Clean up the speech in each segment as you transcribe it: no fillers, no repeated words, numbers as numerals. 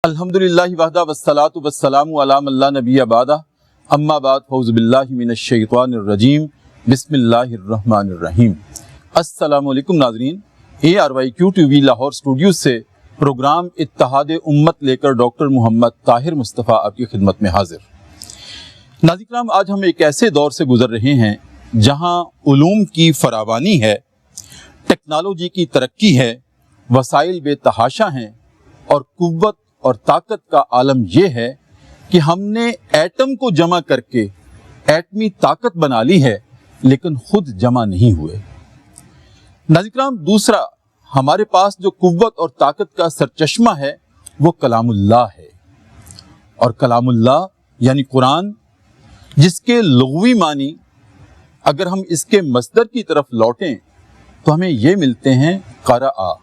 الحمدللہ وحدہ والصلاۃ والسلام علی من لا نبی بعدہ اما بعد فاعوذ باللہ من الشیطان الرجیم بسم اللہ الرحمن الرحیم۔ السلام علیکم ناظرین، ARYQ TV لاہور اسٹوڈیو سے پروگرام اتحاد امت لے کر ڈاکٹر محمد طاہر مصطفیٰ آپ کی خدمت میں حاضر۔ ناظرین کرام، آج ہم ایک ایسے دور سے گزر رہے ہیں جہاں علوم کی فراوانی ہے، ٹیکنالوجی کی ترقی ہے، وسائل بے تحاشا ہیں اور قوت اور طاقت کا عالم یہ ہے کہ ہم نے ایٹم کو جمع کر کے ایٹمی طاقت بنا لی ہے لیکن خود جمع نہیں ہوئے۔ ناظرین کرام، دوسرا ہمارے پاس جو قوت اور طاقت کا سرچشمہ ہے وہ کلام اللہ ہے، اور کلام اللہ یعنی قرآن، جس کے لغوی معنی اگر ہم اس کے مصدر کی طرف لوٹیں تو ہمیں یہ ملتے ہیں قرأ،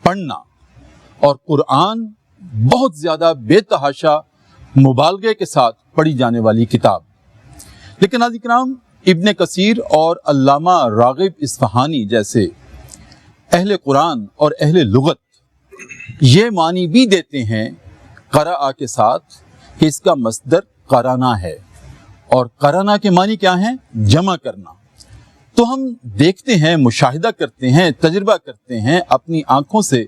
پڑھنا، اور قرآن بہت زیادہ بے تحاشا مبالغے کے ساتھ پڑھی جانے والی کتاب۔ لیکن ناظرین کرام، ابن کثیر اور علامہ راغب اصفہانی جیسے اہل قرآن اور اہل لغت یہ معنی بھی دیتے ہیں قرأ کے ساتھ کہ اس کا مصدر قرانا ہے، اور قرانا کے معنی کیا ہیں؟ جمع کرنا۔ تو ہم دیکھتے ہیں، مشاہدہ کرتے ہیں، تجربہ کرتے ہیں، اپنی آنکھوں سے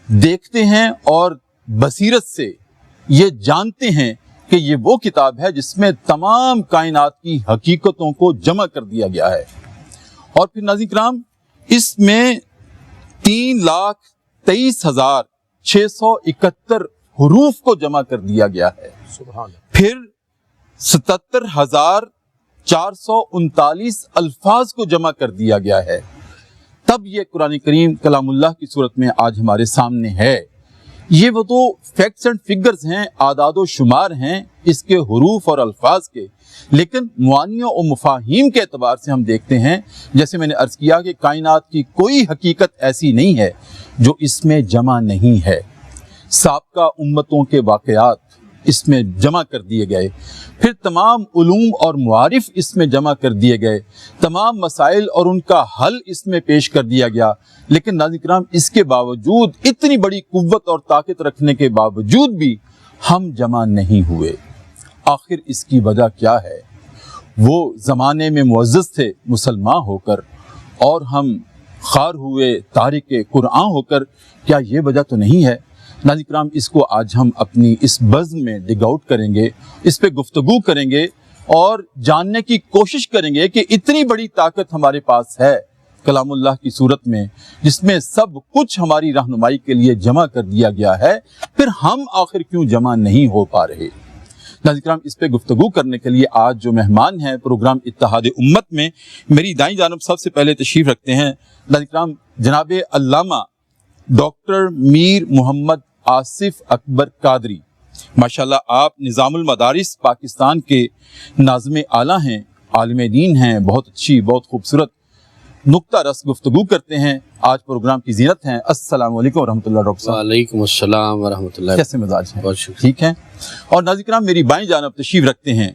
دیکھتے ہیں اور بصیرت سے یہ جانتے ہیں کہ یہ وہ کتاب ہے جس میں تمام کائنات کی حقیقتوں کو جمع کر دیا گیا ہے۔ اور پھر ناظرین کرام، اس میں 3,23,671 حروف کو جمع کر دیا گیا ہے، پھر 77,439 الفاظ کو جمع کر دیا گیا ہے۔ تب یہ قرآن کریم کلام اللہ کی صورت میں آج ہمارے سامنے ہے۔ یہ وہ تو فیکٹس اینڈ فگرز ہیں، اعداد و شمار ہیں اس کے حروف اور الفاظ کے، لیکن معانیوں و مفاہیم کے اعتبار سے ہم دیکھتے ہیں، جیسے میں نے عرض کیا کہ کائنات کی کوئی حقیقت ایسی نہیں ہے جو اس میں جمع نہیں ہے۔ سابقہ امتوں کے واقعات اس میں جمع کر دیے گئے، پھر تمام علوم اور معارف اس میں جمع کر دیے گئے، تمام مسائل اور ان کا حل اس میں پیش کر دیا گیا۔ لیکن ناظرین کرام، اس کے باوجود، اتنی بڑی قوت اور طاقت رکھنے کے باوجود بھی ہم جمع نہیں ہوئے۔ آخر اس کی وجہ کیا ہے؟ وہ زمانے میں معزز تھے مسلمان ہو کر، اور ہم خار ہوئے تارک قرآن ہو کر، کیا یہ وجہ تو نہیں ہے؟ ناظرین کرام، اس کو آج ہم اپنی اس بزم میں ڈگ آؤٹ کریں گے، اس پہ گفتگو کریں گے اور جاننے کی کوشش کریں گے کہ اتنی بڑی طاقت ہمارے پاس ہے کلام اللہ کی صورت میں، جس میں سب کچھ ہماری رہنمائی کے لیے جمع کر دیا گیا ہے، پھر ہم آخر کیوں جمع نہیں ہو پا رہے؟ ناظرین کرام، اس پہ گفتگو کرنے کے لیے آج جو مہمان ہیں پروگرام اتحاد امت میں، میری دائیں جانب سب سے پہلے تشریف رکھتے ہیں ناظرین کرام جناب علامہ ڈاکٹر میر محمد آصف اکبر قادری۔ ماشاءاللہ آپ نظام المدارس پاکستان کے ناظم اعلیٰ ہیں، عالم دین ہیں، بہت اچھی، بہت خوبصورت نقطہ رس گفتگو کرتے ہیں، آج پروگرام کی زینت ہیں۔ السلام علیکم ورحمۃ اللہ ڈاکٹر صاحب۔ وعلیکم السلام ورحمۃ اللہ۔ کیسے مزاج ہیں؟ بہت شکریہ۔ ٹھیک ہیں؟ اور ناظرین کرام، میری بائیں جانب تشریف رکھتے ہیں،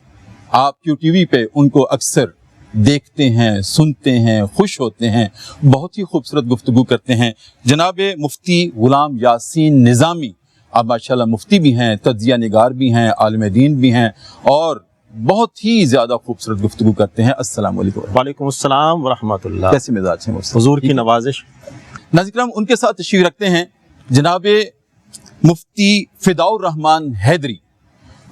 آپ QTV پہ ان کو اکثر دیکھتے ہیں، سنتے ہیں، خوش ہوتے ہیں، بہت ہی خوبصورت گفتگو کرتے ہیں، جناب مفتی غلام یاسین نظامی۔ آپ ماشاءاللہ مفتی بھی ہیں، تجزیہ نگار بھی ہیں، عالم دین بھی ہیں، اور بہت ہی زیادہ خوبصورت گفتگو کرتے ہیں۔ السلام علیکم۔ وعلیکم السلام ورحمۃ اللہ۔ کیسے مزاج ہیں؟ حضور کی نوازش۔ ناظرین کرام، ان کے ساتھ تشریف رکھتے ہیں جناب مفتی فداء الرحمان حیدری۔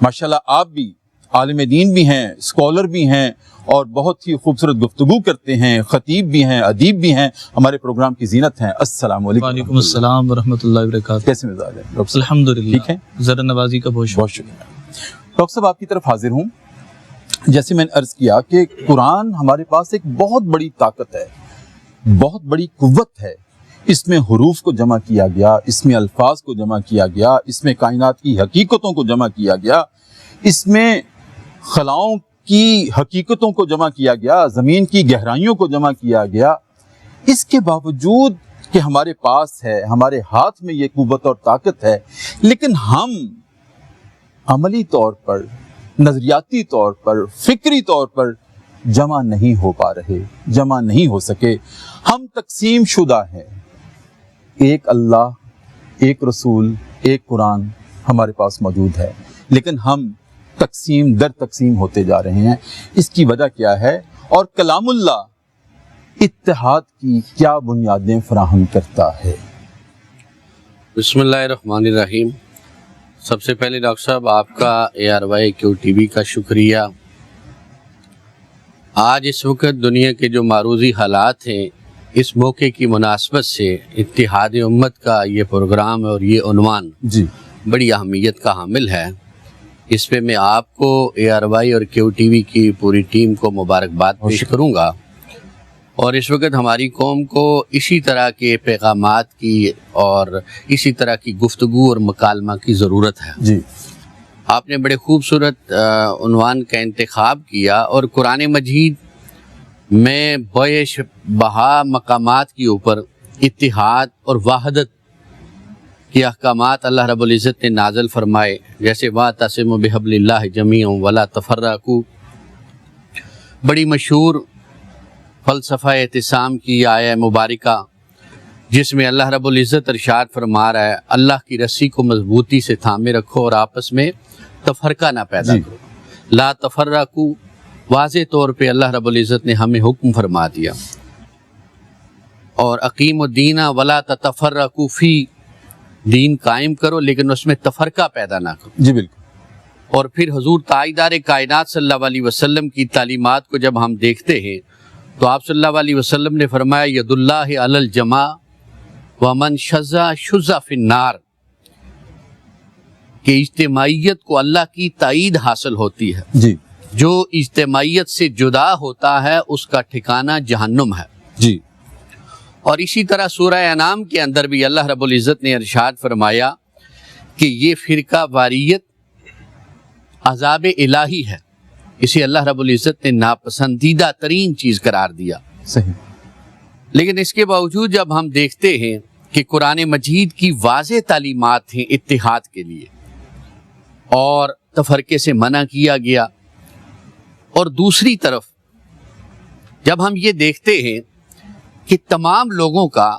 ماشاءاللہ آپ بھی عالم دین بھی ہیں، اسکالر بھی ہیں، اور بہت ہی خوبصورت گفتگو کرتے ہیں، خطیب بھی ہیں، ادیب بھی ہیں، ہمارے پروگرام کی زینت ہیں۔ السلام علیکم۔ وعلیکم السلام ورحمۃ اللہ وبرکاتہ۔ کیسے مزاج ہے ڈاکٹر صاحب؟ الحمدللہ، ٹھیک ہے، ذرا نوازی کا بہت بہت شکریہ۔ ڈاکٹر صاحب، آپ کی طرف حاضر ہوں۔ جیسے میں نے عرض کیا کہ قرآن ہمارے پاس ایک بہت بڑی طاقت ہے، بہت بڑی قوت ہے۔ اس میں حروف کو جمع کیا گیا، اس میں الفاظ کو جمع کیا گیا، اس میں کائنات کی حقیقتوں کو جمع کیا گیا، اس میں خلاؤں کی حقیقتوں کو جمع کیا گیا، زمین کی گہرائیوں کو جمع کیا گیا۔ اس کے باوجود کہ ہمارے پاس ہے، ہمارے ہاتھ میں یہ قوت اور طاقت ہے، لیکن ہم عملی طور پر، نظریاتی طور پر، فکری طور پر جمع نہیں ہو پا رہے، جمع نہیں ہو سکے۔ ہم تقسیم شدہ ہیں، ایک اللہ، ایک رسول، ایک قرآن ہمارے پاس موجود ہے، لیکن ہم تقسیم در تقسیم ہوتے جا رہے ہیں۔ اس کی وجہ کیا ہے؟ اور کلام اللہ اتحاد کی کیا بنیادیں فراہم کرتا ہے؟ بسم اللہ الرحمن الرحیم۔ سب سے پہلے ڈاکٹر صاحب آپ کا ARYQTV کا شکریہ۔ آج اس وقت دنیا کے جو معروضی حالات ہیں، اس موقع کی مناسبت سے اتحاد امت کا یہ پروگرام اور یہ عنوان جی بڑی اہمیت کا حامل ہے۔ اس پہ میں آپ کو ARY اور QTV کی پوری ٹیم کو مبارکباد پیش کروں گا، اور اس وقت ہماری قوم کو اسی طرح کے پیغامات کی اور اسی طرح کی گفتگو اور مکالمہ کی ضرورت ہے۔ جی آپ نے بڑے خوبصورت عنوان کا انتخاب کیا، اور قرآن مجید میں بیش بہا مقامات کے اوپر اتحاد اور وحدت کے احکامات اللہ رب العزت نے نازل فرمائے، جیسے وَاعْتَصِمُوا بِحَبْلِ اللَّهِ جَمِيعًا وَلَا تَفَرَّقُوا۔ بڑی مشہور فلسفہ اعتصام کی آیہ مبارکہ، جس میں اللہ رب العزت ارشاد فرما رہا ہے اللہ کی رسی کو مضبوطی سے تھامے رکھو اور آپس میں تفرقہ نہ پیدا کرو۔ لا تفرقوا، واضح طور پہ اللہ رب العزت نے ہمیں حکم فرما دیا، اور اقیم الدین ولا تتفرقوا فی، دین قائم کرو لیکن اس میں تفرقہ پیدا نہ کرو۔ جی بالکل۔ اور پھر حضور تاجدار کائنات صلی اللہ علیہ وسلم کی تعلیمات کو جب ہم دیکھتے ہیں تو آپ صلی اللہ علیہ وسلم نے فرمایا ید اللہ علی الجماع ومن شذ شذ فی النار، کہ اجتماعیت کو اللہ کی تائید حاصل ہوتی ہے، جی جو اجتماعیت سے جدا ہوتا ہے اس کا ٹھکانہ جہنم ہے۔ جی اور اسی طرح سورہ انعام کے اندر بھی اللہ رب العزت نے ارشاد فرمایا کہ یہ فرقہ واریت عذاب الہی ہے، اسے اللہ رب العزت نے ناپسندیدہ ترین چیز قرار دیا۔ صحیح۔ لیکن اس کے باوجود جب ہم دیکھتے ہیں کہ قرآن مجید کی واضح تعلیمات ہیں اتحاد کے لیے، اور تفرقے سے منع کیا گیا، اور دوسری طرف جب ہم یہ دیکھتے ہیں کہ تمام لوگوں کا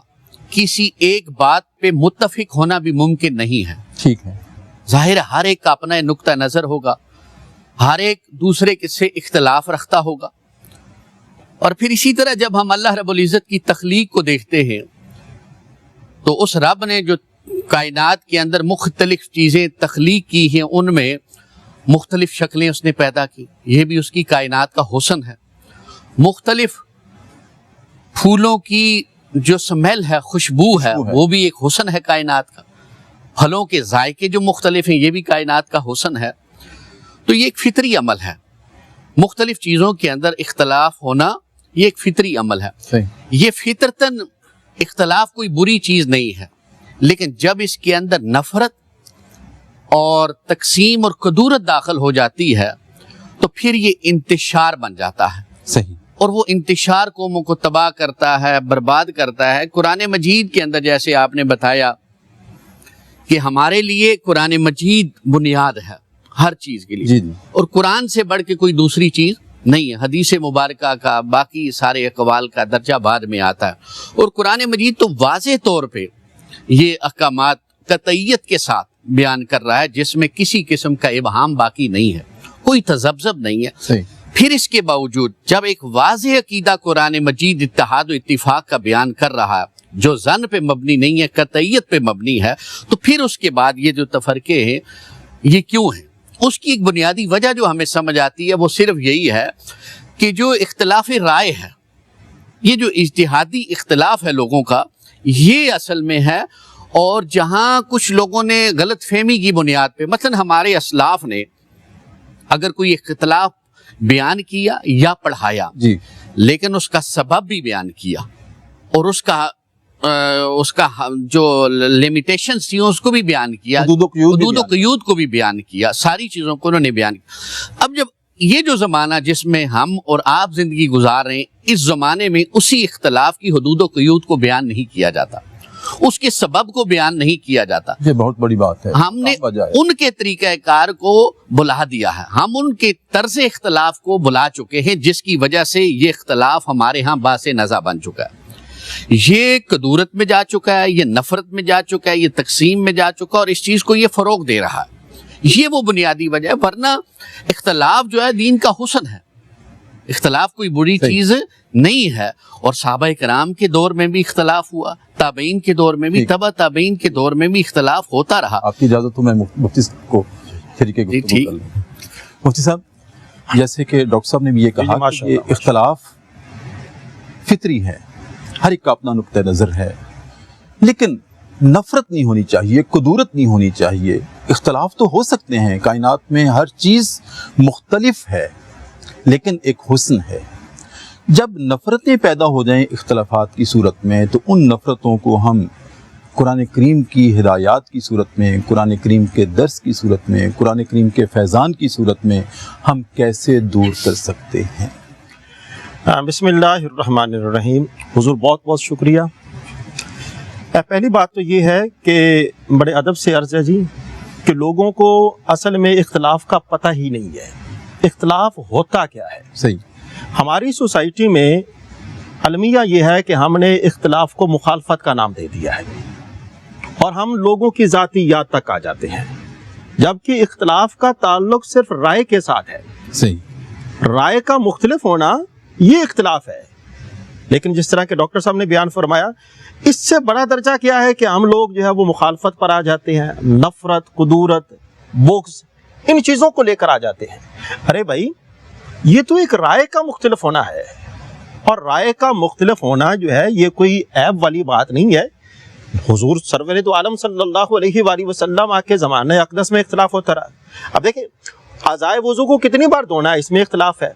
کسی ایک بات پہ متفق ہونا بھی ممکن نہیں ہے، ٹھیک ہے، ظاہر ہے ہر ایک کا اپنا نقطہ نظر ہوگا، ہر ایک دوسرے سے اختلاف رکھتا ہوگا، اور پھر اسی طرح جب ہم اللہ رب العزت کی تخلیق کو دیکھتے ہیں تو اس رب نے جو کائنات کے اندر مختلف چیزیں تخلیق کی ہیں، ان میں مختلف شکلیں اس نے پیدا کی، یہ بھی اس کی کائنات کا حسن ہے۔ مختلف پھولوں کی جو سمیل ہے، خوشبو ہے، وہ بھی ایک حسن ہے کائنات کا۔ پھلوں کے ذائقے جو مختلف ہیں، یہ بھی کائنات کا حسن ہے۔ تو یہ ایک فطری عمل ہے، مختلف چیزوں کے اندر اختلاف ہونا یہ ایک فطری عمل ہے۔ صحیح۔ یہ فطرتاً اختلاف کوئی بری چیز نہیں ہے، لیکن جب اس کے اندر نفرت اور تقسیم اور کدورت داخل ہو جاتی ہے تو پھر یہ انتشار بن جاتا ہے، صحیح۔ اور وہ انتشار قوموں کو تباہ کرتا ہے، برباد کرتا ہے۔ قرآن مجید کے اندر جیسے آپ نے بتایا کہ ہمارے لیے قرآن مجید بنیاد ہے ہر چیز کے لیے، جی جی، اور قرآن سے بڑھ کے کوئی دوسری چیز نہیں ہے۔ حدیث مبارکہ کا باقی سارے اقوال کا درجہ بعد میں آتا ہے، اور قرآن مجید تو واضح طور پہ یہ احکامات قطعیت کے ساتھ بیان کر رہا ہے، جس میں کسی قسم کا ابہام باقی نہیں ہے، کوئی تذبذب نہیں ہے۔ صحیح۔ پھر اس کے باوجود جب ایک واضح عقیدہ قرآن مجید اتحاد و اتفاق کا بیان کر رہا ہے، جو ظن پہ مبنی نہیں ہے، قطعیت پہ مبنی ہے، تو پھر اس کے بعد یہ جو تفرقے ہیں یہ کیوں ہیں؟ اس کی ایک بنیادی وجہ جو ہمیں سمجھ آتی ہے وہ صرف یہی ہے کہ جو اختلاف رائے ہے، یہ جو اجتہادی اختلاف ہے لوگوں کا، یہ اصل میں ہے۔ اور جہاں کچھ لوگوں نے غلط فہمی کی بنیاد پہ، مثلا ہمارے اسلاف نے اگر کوئی اختلاف بیان کیا یا پڑھایا، جی، لیکن اس کا سبب بھی بیان کیا، اور اس کا جو لیمیٹیشنز تھیں اس کو بھی بیان کیا، حدود و قیود کو بھی بیان کیا، ساری چیزوں کو انہوں نے بیان کیا۔ اب جب یہ جو زمانہ جس میں ہم اور آپ زندگی گزار رہے ہیں، اس زمانے میں اسی اختلاف کی حدود و قیود کو بیان نہیں کیا جاتا، اس کے سبب کو بیان نہیں کیا جاتا۔ یہ بہت بڑی بات ہے۔ ہم نے ان کے طریقہ کار کو بلا دیا ہے، ہم ان کے طرز اختلاف کو بلا چکے ہیں، جس کی وجہ سے یہ اختلاف ہمارے ہاں باعث نزاع بن چکا ہے۔ یہ کدورت میں جا چکا ہے، یہ نفرت میں جا چکا ہے، یہ تقسیم میں جا چکا ہے، اور اس چیز کو یہ فروغ دے رہا ہے۔ یہ وہ بنیادی وجہ ہے، ورنہ اختلاف جو ہے دین کا حسن ہے، اختلاف کوئی بری چیز نہیں ہے۔ اور صحابہ کرام کے دور میں بھی اختلاف ہوا، تابعین کے دور میں بھی، تبع تابعین کے دور میں بھی اختلاف ہوتا رہا۔ آپ کی اجازت تو میں مفتی صاحب کو شریک گفتگو کر لوں۔ مفتی صاحب، جیسے کہ ڈاکٹر صاحب نے بھی یہ کہا کہ یہ اختلاف فطری ہے، ہر ایک کا اپنا نقطہ نظر ہے، لیکن نفرت نہیں ہونی چاہیے، کدورت نہیں ہونی چاہیے۔ اختلاف تو ہو سکتے ہیں، کائنات میں ہر چیز مختلف ہے، لیکن ایک حسن ہے۔ جب نفرتیں پیدا ہو جائیں اختلافات کی صورت میں، تو ان نفرتوں کو ہم قرآن کریم کی ہدایات کی صورت میں، قرآن کریم کے درس کی صورت میں، قرآن کریم کے فیضان کی صورت میں ہم کیسے دور کر سکتے ہیں؟ بسم اللہ الرحمن الرحیم۔ حضور بہت بہت شکریہ۔ پہلی بات تو یہ ہے کہ بڑے ادب سے عرض ہے جی کہ لوگوں کو اصل میں اختلاف کا پتہ ہی نہیں ہے، اختلاف ہوتا کیا ہے۔ صحیح۔ ہماری سوسائٹی میں المیہ یہ ہے کہ ہم نے اختلاف کو مخالفت کا نام دے دیا ہے، اور ہم لوگوں کی ذاتیات تک آ جاتے ہیں، جبکہ اختلاف کا تعلق صرف رائے کے ساتھ ہے۔ صحیح۔ رائے کا مختلف ہونا یہ اختلاف ہے، لیکن جس طرح کہ ڈاکٹر صاحب نے بیان فرمایا، اس سے بڑا درجہ کیا ہے کہ ہم لوگ جو ہے وہ مخالفت پر آ جاتے ہیں، نفرت، کدورت، بغض، ان چیزوں کو لے کر آ جاتے ہیں۔ ارے بھائی، یہ تو ایک رائے کا مختلف ہونا ہے، اور رائے کا مختلف ہونا جو ہے یہ کوئی عیب والی بات نہیں ہے۔ حضور سرور دو عالم صلی اللہ علیہ وآلہ وسلم کے زمانہ اقدس میں اختلاف ہوتا رہا۔ اب دیکھیں، اعضائے وضو کو کتنی بار دھونا ہے، اس میں اختلاف ہے۔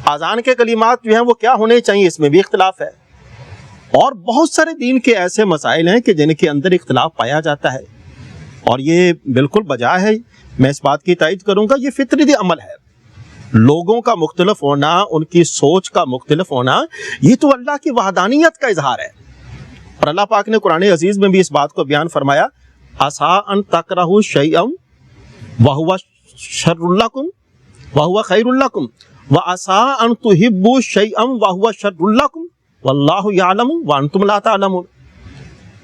اذان کے کلمات جو ہیں وہ کیا ہونے چاہیے، اس میں بھی اختلاف ہے۔ اور بہت سارے دین کے ایسے مسائل ہیں کہ جن کے اندر اختلاف پایا جاتا ہے، اور یہ بالکل بجا ہے، میں اس بات کی تائید کروں گا، یہ فطری عمل ہے۔ لوگوں کا مختلف ہونا، ان کی سوچ کا مختلف ہونا، یہ تو اللہ کی وحدانیت کا اظہار ہے۔ اور اللہ پاک نے قرآن عزیز میں بھی اس بات کو بیان فرمایا، عسیٰ ان تکرہوا شیئا وہو شر لکم وہو خیر لکم وعسیٰ ان تحبوا شیئا وہو شر لکم واللہ یعلم وانتم لا تعلمون۔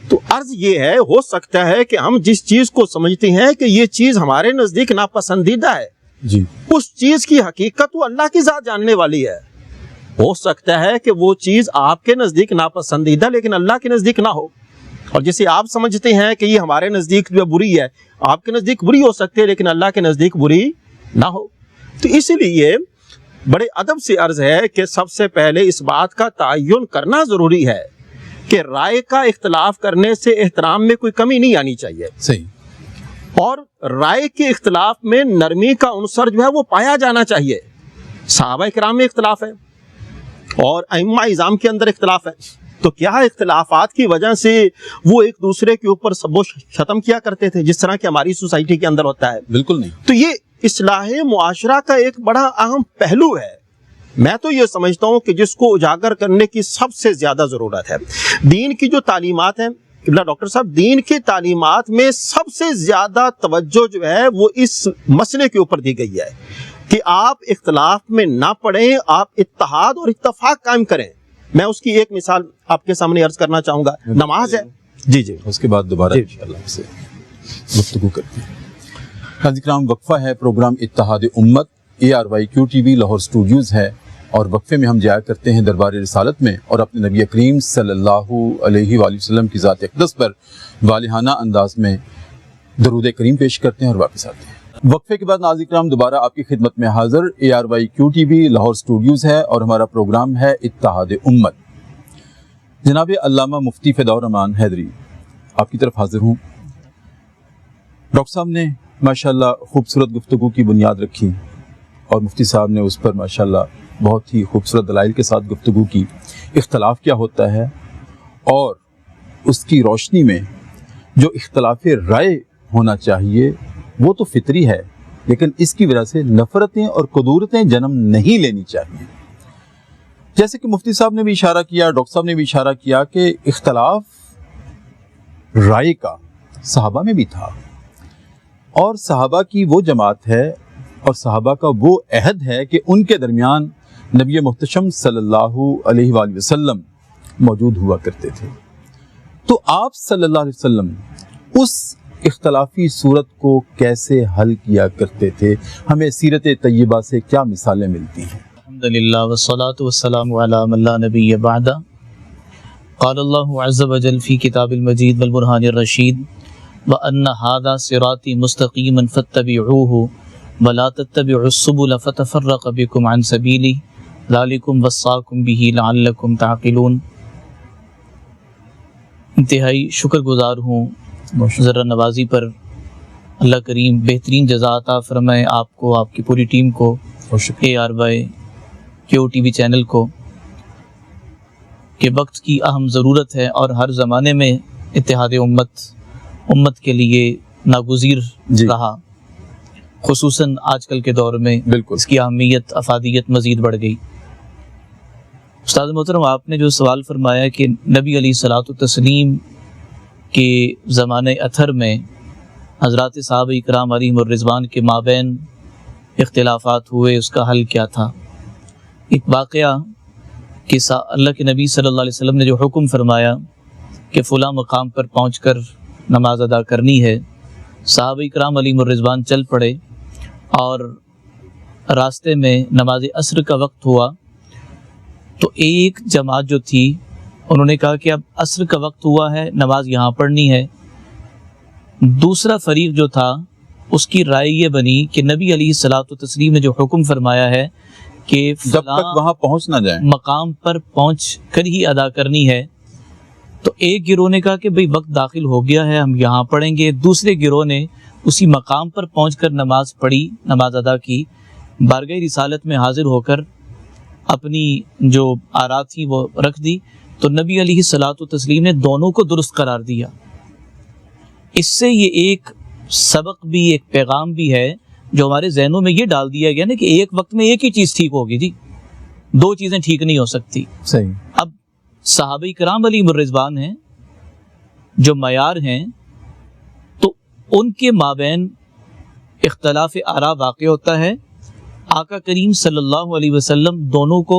تو عرض یہ ہے، ہو سکتا ہے کہ ہم جس چیز کو سمجھتے ہیں کہ یہ چیز ہمارے نزدیک ناپسندیدہ ہے، جی، اس چیز کی حقیقت تو اللہ کی ذات جاننے والی ہے۔ ہو سکتا ہے کہ وہ چیز آپ کے نزدیک ناپسندیدہ لیکن اللہ کے نزدیک نہ ہو، اور جسے آپ سمجھتے ہیں کہ یہ ہمارے نزدیک جو بری ہے، آپ کے نزدیک بری ہو سکتی ہے لیکن اللہ کے نزدیک بری نہ ہو۔ تو اس لیے بڑے ادب سے عرض ہے کہ سب سے پہلے اس بات کا تعین کرنا ضروری ہے کہ رائے کا اختلاف کرنے سے احترام میں کوئی کمی نہیں آنی چاہیے۔ صحیح۔ اور رائے کے اختلاف میں نرمی کا عنصر جو ہے وہ پایا جانا چاہیے۔ صحابہ کرام میں اختلاف ہے، اور ائمہ اعظام کے اندر اختلاف ہے، تو کیا اختلافات کی وجہ سے وہ ایک دوسرے کے اوپر سب و شتم کیا کرتے تھے جس طرح کہ ہماری سوسائٹی کے اندر ہوتا ہے؟ بالکل نہیں۔ تو یہ اصلاح معاشرہ کا ایک بڑا اہم پہلو ہے۔ میں تو یہ سمجھتا ہوں کہ جس کو اجاگر کرنے کی سب سے زیادہ ضرورت ہے۔ دین کی جو تعلیمات ہیں ڈاکٹر صاحب، دین کی تعلیمات میں سب سے زیادہ توجہ جو ہے وہ اس مسئلے کے اوپر دی گئی ہے کہ آپ اختلاف میں نہ پڑیں، آپ اتحاد اور اتفاق قائم کریں۔ میں اس کی ایک مثال آپ کے سامنے عرض کرنا چاہوں گا، نماز ہے۔ جی جی، اس کے بعد دوبارہ انشاءاللہ سے گفتگو کرتے ہیں۔ ناظرین کرام، وقفہ ہے، پروگرام اتحاد امت ARYQ-TV لاہور اسٹوڈیوز ہے، اور وقفے میں ہم جایا کرتے ہیں دربار رسالت میں، اور اپنے نبی کریم صلی اللہ علیہ وآلہ وسلم کی ذات اقدس پر والہانہ انداز میں درود کریم پیش کرتے ہیں اور واپس آتے ہیں۔ وقفے کے بعد ناظرین کرام دوبارہ آپ کی خدمت میں حاضر ARYQ-TV لاہور اسٹوڈیوز ہے، اور ہمارا پروگرام ہے اتحاد امت۔ جناب علامہ مفتی فداء الرحمان حیدری، آپ کی طرف حاضر ہوں۔ ڈاکٹر صاحب نے ماشاءاللہ خوبصورت گفتگو کی بنیاد رکھی، اور مفتی صاحب نے اس پر ماشاءاللہ بہت ہی خوبصورت دلائل کے ساتھ گفتگو کی۔ اختلاف کیا ہوتا ہے، اور اس کی روشنی میں جو اختلاف رائے ہونا چاہیے وہ تو فطری ہے، لیکن اس کی وجہ سے نفرتیں اور کدورتیں جنم نہیں لینی چاہیے۔ جیسے کہ مفتی صاحب نے بھی اشارہ کیا، ڈاکٹر صاحب نے بھی اشارہ کیا کہ اختلاف رائے کا صحابہ میں بھی تھا، اور صحابہ کی وہ جماعت ہے اور صحابہ کا وہ عہد ہے کہ ان کے درمیان نبی محتشم صلی اللہ علیہ وآلہ وسلم موجود ہوا کرتے تھے۔ تو آپ صلی اللہ علیہ وسلم اس اختلافی صورت کو کیسے حل کیا کرتے تھے؟ ہمیں سیرت طیبہ سے کیا مثالیں ملتی ہیں؟ الحمدللہ والصلاة والسلام علی من لا نبی بعد۔ قال اللہ عز وجل فی کتاب المجید والبرہان الرشید وَأَنَّ هَذَا صِرَاطِي مُسْتَقِيمًا فَاتَّبِعُوهُ وَلَا تَتَّبِعُوا السُّبُلَ فَتَفَرَّقَ بِكُمْ عَنْ سَبِيلِهِ ذَلِكُمْ وَصَّاكُمْ بِهِ لَعَلَّكُمْ تَعْقِلُونَ۔ انتہائی شکر گزار ہوں ذرا نوازی پر، اللہ کریم بہترین جزا عطا فرمائے آپ کو، آپ کی پوری ٹیم کو، ARY QTV چینل کو، کہ وقت کی اہم ضرورت ہے اور ہر زمانے میں اتحاد امت کے لیے ناگزیر رہا، خصوصاً آج کل کے دور میں بالکل اس کی اہمیت افادیت مزید بڑھ گئی۔ استاد محترم، آپ نے جو سوال فرمایا کہ نبی علیہ الصلوۃ والتسلیم کے زمانے اطہر میں حضرات صحابہ اکرام علیہم الرضوان کے مابین اختلافات ہوئے، اس کا حل کیا تھا؟ ایک واقعہ کہ اللہ کے نبی صلی اللہ علیہ وسلم نے جو حکم فرمایا کہ فلاں مقام پر پہنچ کر نماز ادا کرنی ہے، صحابہ اکرام علیہم الرضوان چل پڑے اور راستے میں نماز عصر کا وقت ہوا تو ایک جماعت جو تھی انہوں نے کہا کہ اب عصر کا وقت ہوا ہے، نماز یہاں پڑھنی ہے۔ دوسرا فریق جو تھا اس کی رائے یہ بنی کہ نبی علیہ الصلوۃ والتسلیم نے جو حکم فرمایا ہے کہ جب تک وہاں پہنچ نہ جائیں مقام پر پہنچ کر ہی ادا کرنی ہے، تو ایک گروہ نے کہا کہ بھئی وقت داخل ہو گیا ہے، ہم یہاں پڑھیں گے۔ دوسرے گروہ نے اسی مقام پر پہنچ کر نماز پڑھی، نماز ادا کی، بارگاہ رسالت میں حاضر ہو کر اپنی جو آراء تھی وہ رکھ دی، تو نبی علیہ الصلوۃ والتسلیم نے دونوں کو درست قرار دیا۔ اس سے یہ ایک سبق بھی، ایک پیغام بھی ہے جو ہمارے ذہنوں میں یہ ڈال دیا گیا نا کہ ایک وقت میں ایک ہی چیز ٹھیک ہوگی، جی دو چیزیں ٹھیک نہیں ہو سکتی۔ صحیح۔ اب صحابہ کرام علیہم الرضوان ہیں جو معیار ہیں، تو ان کے مابین اختلاف آراء واقع ہوتا ہے، آقا کریم صلی اللہ علیہ وسلم دونوں کو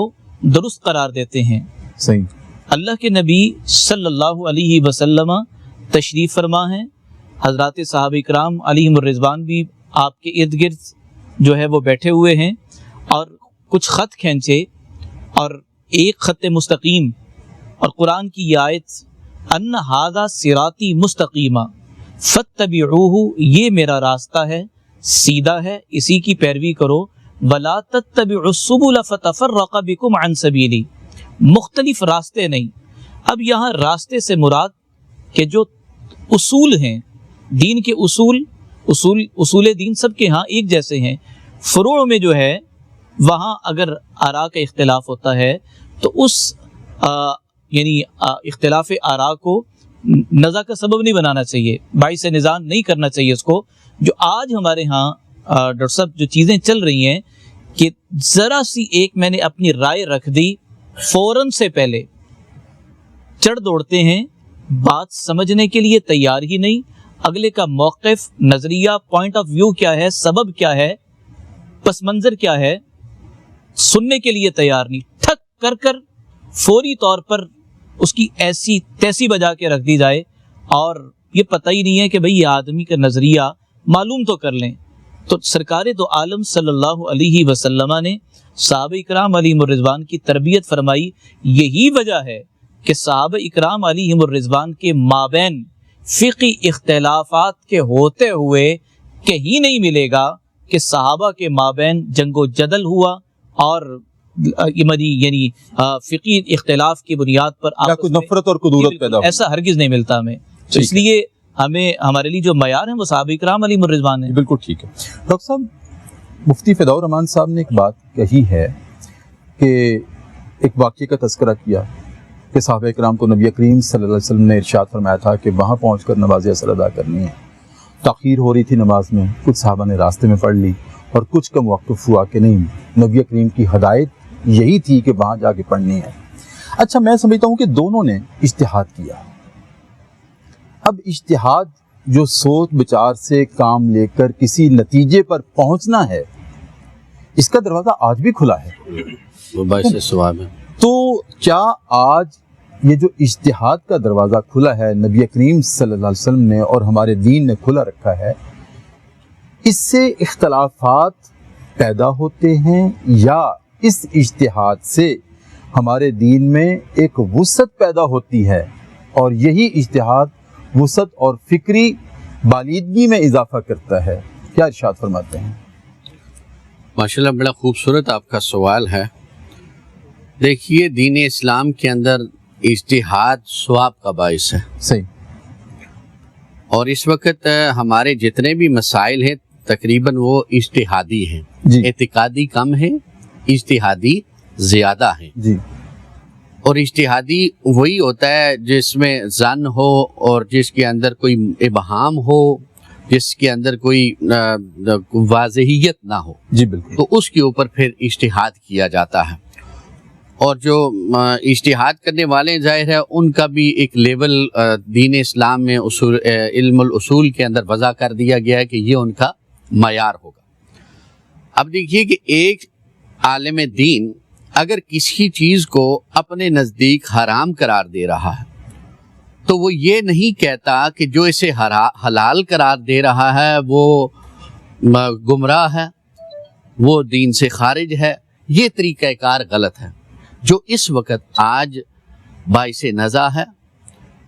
درست قرار دیتے ہیں۔ صحیح۔ اللہ کے نبی صلی اللہ علیہ وسلم تشریف فرما ہیں، حضرات صحابہ کرام علیہم الرضوان بھی آپ کے ارد گرد جو ہے وہ بیٹھے ہوئے ہیں، اور کچھ خط کھینچے اور ایک خط مستقیم، اور قرآن کی یہ آیت ان ھذا صراطی مستقیما فاتبعوہ، یہ میرا راستہ ہے، سیدھا ہے، اسی کی پیروی کرو، ولا تتبعوا السبل فتفرق بکم عن سبیلی، مختلف راستے نہیں۔ اب یہاں راستے سے مراد کہ جو اصول ہیں دین کے، اصول دین سب کے ہاں ایک جیسے ہیں، فروع میں جو ہے وہاں اگر آراء کا اختلاف ہوتا ہے تو اس یعنی اختلاف آراء کو نزاع کا سبب نہیں بنانا چاہیے، باعث نزاع نہیں کرنا چاہیے اس کو۔ جو آج ہمارے ہاں ڈاکٹر صاحب جو چیزیں چل رہی ہیں کہ ذرا سی ایک میں نے اپنی رائے رکھ دی، فوراً سے پہلے چڑھ دوڑتے ہیں، بات سمجھنے کے لیے تیار ہی نہیں، اگلے کا موقف، نظریہ، پوائنٹ آف ویو کیا ہے، سبب کیا ہے، پس منظر کیا ہے، سننے کے لیے تیار نہیں، ٹھک کر کر فوری طور پر اس کی ایسی تیسی بجا کے رکھ دی جائے، اور یہ پتہ ہی نہیں ہے کہ بھئی یہ آدمی کا نظریہ معلوم تو کر لیں۔ تو سرکار دو عالم صلی اللہ علیہ وسلم نے صحابہ اکرام علیہم الرضوان کی تربیت فرمائی۔ یہی وجہ ہے کہ صحابہ اکرام علیہم الرضوان کے مابین فقہی اختلافات کے ہوتے ہوئے کہیں نہیں ملے گا کہ صحابہ کے مابین جنگ و جدل ہوا اور یعنی فقہی اختلاف کی بنیاد پر کوئی نفرت اور کدورت پیدا ہو، ایسا ہرگز نہیں ملتا ہمیں۔ تو اس لیے ہمارے لیے جو معیار ہیں وہ صحابہ کرام علیہم الرضوان ہیں۔ بالکل ٹھیک ہے۔ ڈاکٹر صاحب، مفتی فداء الرحمان صاحب نے ایک بات کہی ہے کہ ایک واقعے کا تذکرہ کیا کہ صحابہ کرام کو نبی کریم صلی اللہ علیہ وسلم نے ارشاد فرمایا تھا کہ وہاں پہنچ کر نماز عصر ادا کرنی ہے۔ تاخیر ہو رہی تھی نماز میں، کچھ صحابہ نے راستے میں پڑھ لی اور کچھ کا موقف ہوا کہ نہیں، نبی کریم کی ہدایت یہی تھی کہ وہاں جا کے پڑھنی ہے۔ اچھا، میں سمجھتا ہوں کہ دونوں نے اجتہاد کیا۔ اب اجتہاد جو سوچ بچار سے کام لے کر کسی نتیجے پر پہنچنا ہے، اس کا دروازہ آج بھی کھلا ہے، وہ باعث ثواب ہے۔ تو کیا آج یہ جو اجتہاد کا دروازہ کھلا ہے نبی کریم صلی اللہ علیہ وسلم نے اور ہمارے دین نے کھلا رکھا ہے، اس سے اختلافات پیدا ہوتے ہیں یا اس اجتہاد سے ہمارے دین میں ایک وسعت پیدا ہوتی ہے اور یہی اجتہاد وسعت اور فکری بالیدگی میں اضافہ کرتا ہے؟ کیا ارشاد فرماتے ہیں؟ ماشاءاللہ بڑا خوبصورت آپ کا سوال ہے۔ دیکھیے دین اسلام کے اندر اجتہاد ثواب کا باعث ہے، صحیح، اور اس وقت ہمارے جتنے بھی مسائل ہیں تقریباً وہ اجتہادی ہیں، جی اعتقادی کم ہیں، اجتہادی زیادہ ہیں۔ جی اور اجتہادی وہی ہوتا ہے جس میں ظن ہو اور جس کے اندر کوئی ابہام ہو، جس کے اندر کوئی واضحیت نہ ہو، جی بالکل، تو اس کے اوپر پھر اجتہاد کیا جاتا ہے۔ اور جو اجتہاد کرنے والے ظاہر ہے ان کا بھی ایک لیول دین اسلام میں اصول علم الاصول کے اندر وضع کر دیا گیا ہے کہ یہ ان کا معیار ہوگا۔ اب دیکھیے کہ ایک عالم دین اگر کسی چیز کو اپنے نزدیک حرام قرار دے رہا ہے تو وہ یہ نہیں کہتا کہ جو اسے حلال قرار دے رہا ہے وہ گمراہ ہے، وہ دین سے خارج ہے۔ یہ طریقہ کار غلط ہے جو اس وقت آج باعث نزاع ہے،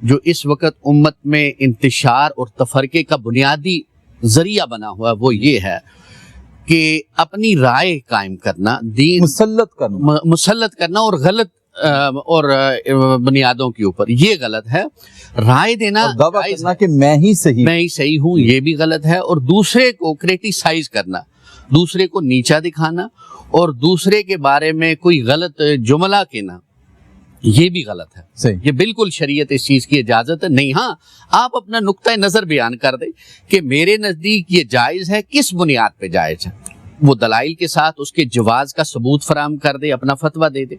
جو اس وقت امت میں انتشار اور تفرقے کا بنیادی ذریعہ بنا ہوا ہے۔ وہ یہ ہے کہ اپنی رائے قائم کرنا، دین مسلط کرنا اور غلط اور بنیادوں کے اوپر، یہ غلط ہے۔ رائے دینا، دعویٰ کرنا کہ میں ہی صحیح ہوں، یہ بھی غلط ہے۔ اور دوسرے کو کریٹیسائز کرنا، دوسرے کو نیچا دکھانا اور دوسرے کے بارے میں کوئی غلط جملہ کہنا، یہ بھی غلط ہے۔ صحیح، یہ بالکل شریعت اس چیز کی اجازت ہے نہیں۔ ہاں آپ اپنا نقطہ نظر بیان کر دیں کہ میرے نزدیک یہ جائز ہے، کس بنیاد پہ جائز ہے، وہ دلائل کے ساتھ اس کے جواز کا ثبوت فراہم کر دے، اپنا فتویٰ دے دے۔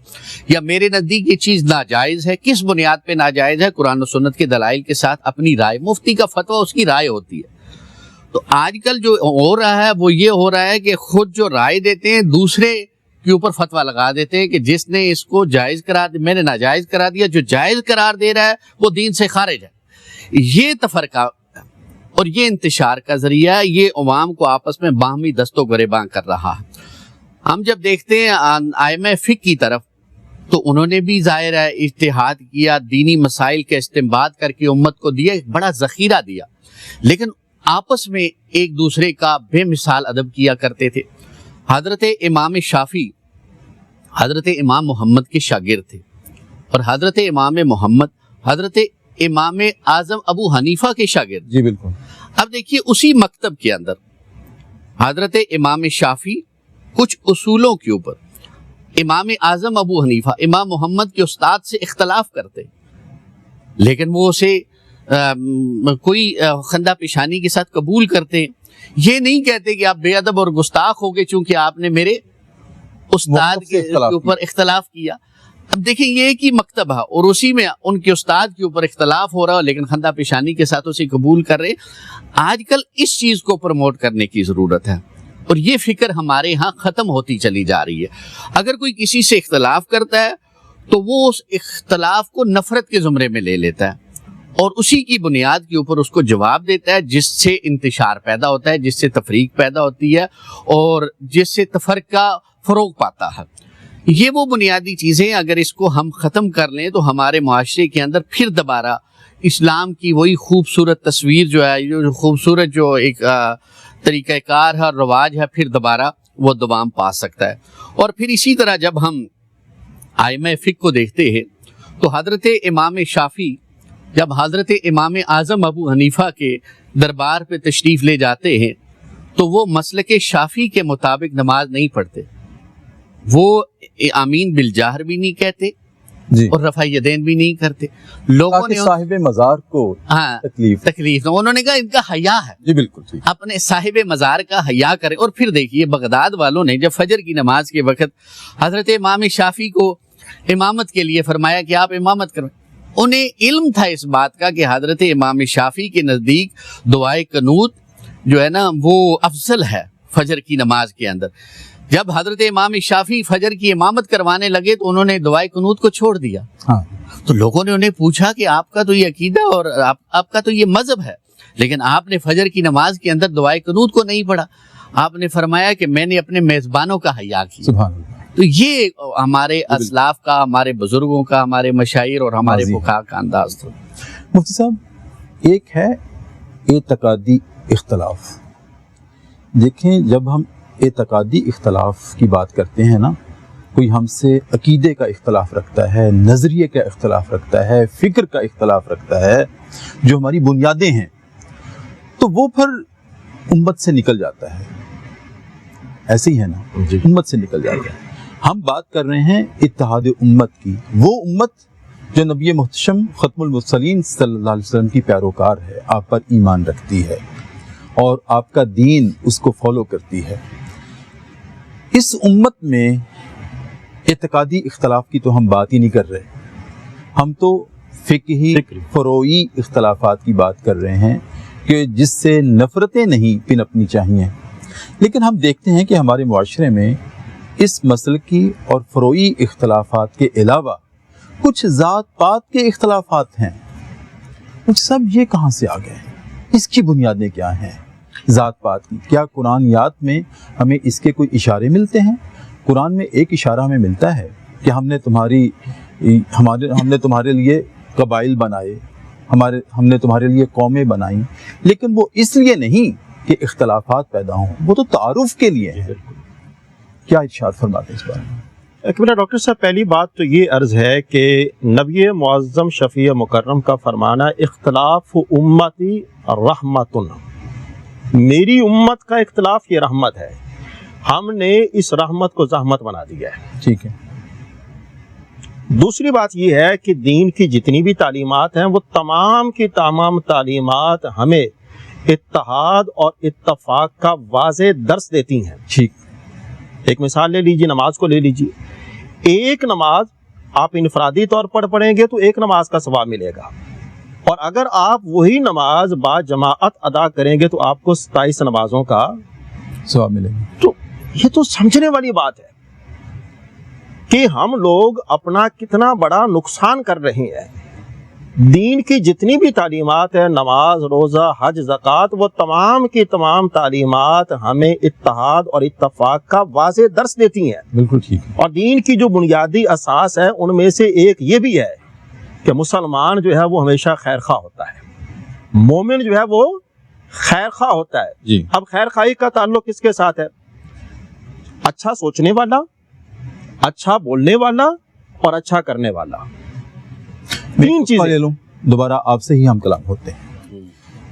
یا میرے نزدیک یہ چیز ناجائز ہے، کس بنیاد پہ ناجائز ہے، قرآن و سنت کے دلائل کے ساتھ اپنی رائے، مفتی کا فتویٰ اس کی رائے ہوتی ہے۔ تو آج کل جو ہو رہا ہے وہ یہ ہو رہا ہے کہ خود جو رائے دیتے ہیں دوسرے کے اوپر فتویٰ لگا دیتے ہیں کہ جس نے اس کو جائز قرار دیا، میں نے ناجائز قرار دیا، جو جائز قرار دے رہا ہے وہ دین سے خارج ہے۔ یہ تفرقہ اور یہ انتشار کا ذریعہ ہے، یہ عوام کو آپس میں باہمی دست و گریباں کر رہا ہے۔ ہم جب دیکھتے ہیں ائمہ فقہ کی طرف تو انہوں نے بھی ظاہر ہے اجتہاد کیا، دینی مسائل کا استنباط کر کے امت کو دیا، ایک بڑا ذخیرہ دیا، لیکن آپس میں ایک دوسرے کا بے مثال ادب کیا کرتے تھے۔ حضرت امام شافعی حضرت امام محمد کے شاگرد تھے، اور حضرت امام محمد حضرت امام اعظم ابو حنیفہ کے شاگرد۔ جی بالکل۔ اب دیکھیے اسی مکتب کے اندر حضرت امام شافعی کچھ اصولوں کے اوپر امام اعظم ابو حنیفہ امام محمد کے استاد سے اختلاف کرتے، لیکن وہ اسے کوئی خندہ پیشانی کے ساتھ قبول کرتے۔ یہ نہیں کہتے کہ آپ بے ادب اور گستاخ ہو گئے چونکہ آپ نے میرے استاد کے اوپر اختلاف کیا۔ اب دیکھیں یہ ایک ہی مکتب ہے اور اسی میں ان کے استاد کے اوپر اختلاف ہو رہا ہے، لیکن خندہ پیشانی کے ساتھ اسے قبول کر رہے۔ آج کل اس چیز کو پروموٹ کرنے کی ضرورت ہے، اور یہ فکر ہمارے ہاں ختم ہوتی چلی جا رہی ہے۔ اگر کوئی کسی سے اختلاف کرتا ہے تو وہ اس اختلاف کو نفرت کے زمرے میں لے لیتا ہے اور اسی کی بنیاد کے اوپر اس کو جواب دیتا ہے، جس سے انتشار پیدا ہوتا ہے، جس سے تفریق پیدا ہوتی ہے اور جس سے تفرقہ فروغ پاتا ہے۔ یہ وہ بنیادی چیزیں اگر اس کو ہم ختم کر لیں تو ہمارے معاشرے کے اندر پھر دوبارہ اسلام کی وہی خوبصورت تصویر جو ہے، جو خوبصورت جو ایک طریقہ کار ہے، رواج ہے، پھر دوبارہ وہ دوام پا سکتا ہے۔ اور پھر اسی طرح جب ہم ائمہ فقہ کو دیکھتے ہیں تو حضرت امام شافعی جب حضرت امام اعظم ابو حنیفہ کے دربار پہ تشریف لے جاتے ہیں تو وہ مسلک شافعی کے مطابق نماز نہیں پڑھتے، وہ آمین بالجہر بھی نہیں کہتے جی، اور رفع یدین بھی نہیں کرتے۔ لوگوں نے صاحب مزار کو تکلیف انہوں نے کہا ان کا حیا ہے، جی بالکل، اپنے صاحب مزار کا حیا کرے۔ اور پھر دیکھیے بغداد والوں نے جب فجر کی نماز کے وقت حضرت امام شافعی کو امامت کے لیے فرمایا کہ آپ امامت کریں، انہیں علم تھا اس بات کا کہ حضرت امام شافعی کے نزدیک دعائے قنوت جو ہے نا وہ افضل ہے فجر کی نماز کے اندر، جب حضرت امام شافعی فجر کی امامت کروانے لگے تو انہوں نے دعائے قنوت کو چھوڑ دیا. ہاں تو لوگوں نے انہیں پوچھا کہ آپ کا تو یہ عقیدہ اور آپ کا تو یہ مذہب ہے، لیکن آپ نے فجر کی نماز کے اندر دعائے قنوت کو نہیں پڑھا. آپ نے فرمایا کہ میں نے اپنے میزبانوں کا حیا کیا. سبحان اللہ. تو یہ ہمارے اسلاف کا، ہمارے بزرگوں کا، ہمارے مشاہیر اور ہمارے واضح. فقہا کا انداز تھا. مفتی صاحب، ایک ہے اعتقادی اختلاف. دیکھیں، جب ہم اعتقادی اختلاف کی بات کرتے ہیں نا، کوئی ہم سے عقیدے کا اختلاف رکھتا ہے، نظریے کا اختلاف رکھتا ہے، فکر کا اختلاف رکھتا ہے، جو ہماری بنیادیں ہیں، تو وہ پھر امت سے نکل جاتا ہے. ایسے ہی ہے نا، جی. امت سے نکل جاتا ہے. ہم بات کر رہے ہیں اتحاد امت کی، وہ امت جو نبی محتشم ختم المرسلین صلی اللہ علیہ وسلم کی پیروکار ہے، آپ پر ایمان رکھتی ہے اور آپ کا دین اس کو فالو کرتی ہے. اس امت میں اعتقادی اختلاف کی تو ہم بات ہی نہیں کر رہے، ہم تو فقہی فروعی اختلافات کی بات کر رہے ہیں کہ جس سے نفرتیں نہیں پنپنی چاہیے. لیکن ہم دیکھتے ہیں کہ ہمارے معاشرے میں اس مسلکی اور فروعی اختلافات کے علاوہ کچھ ذات پات کے اختلافات ہیں. کچھ سب یہ کہاں سے آ گئے؟ اس کی بنیادیں کیا ہیں ذات پات کی؟ کیا قرآنیات میں ہمیں اس کے کوئی اشارے ملتے ہیں؟ قرآن میں ایک اشارہ ہمیں ملتا ہے کہ ہم نے تمہارے لیے قبائل بنائے، ہم نے تمہارے لیے قومیں بنائیں، لیکن وہ اس لیے نہیں کہ اختلافات پیدا ہوں، وہ تو تعارف کے لیے ہے. کیا ارشاد فرماتے ہیں اس بارے میں؟ میرا ڈاکٹر صاحب، پہلی بات تو یہ عرض ہے کہ نبی معظم شفیع مکرم کا فرمانا اختلاف امتی رحمتن، میری امت کا اختلاف یہ رحمت ہے، ہم نے اس رحمت کو زحمت بنا دیا ہے. ٹھیک ہے. دوسری بات یہ ہے کہ دین کی جتنی بھی تعلیمات ہیں وہ تمام کی تمام تعلیمات ہمیں اتحاد اور اتفاق کا واضح درس دیتی ہیں. ٹھیک. ایک مثال لے لیجیے، نماز کو لے لیجیے. ایک نماز آپ انفرادی طور پر پڑھیں گے تو ایک نماز کا ثواب ملے گا، اور اگر آپ وہی نماز با جماعت ادا کریں گے تو آپ کو 27 نمازوں کا ثواب ملے گا. تو یہ تو سمجھنے والی بات ہے کہ ہم لوگ اپنا کتنا بڑا نقصان کر رہے ہیں. دین کی جتنی بھی تعلیمات ہیں، نماز، روزہ، حج، زکوٰۃ، وہ تمام کی تمام تعلیمات ہمیں اتحاد اور اتفاق کا واضح درس دیتی ہیں. بالکل ٹھیک ہے. اور دین کی جو بنیادی اساس ہے ان میں سے ایک یہ بھی ہے کہ مسلمان جو ہے وہ ہمیشہ خیر خواہ ہوتا ہے، مومن جو ہے وہ خیر خواہ ہوتا ہے. جی. اب خیر خواہی کا تعلق کس کے ساتھ ہے؟ اچھا سوچنے والا، اچھا بولنے والا اور اچھا کرنے والا. تین چیزیں. لے لوں، دوبارہ آپ سے ہی ہم کلام ہوتے ہیں.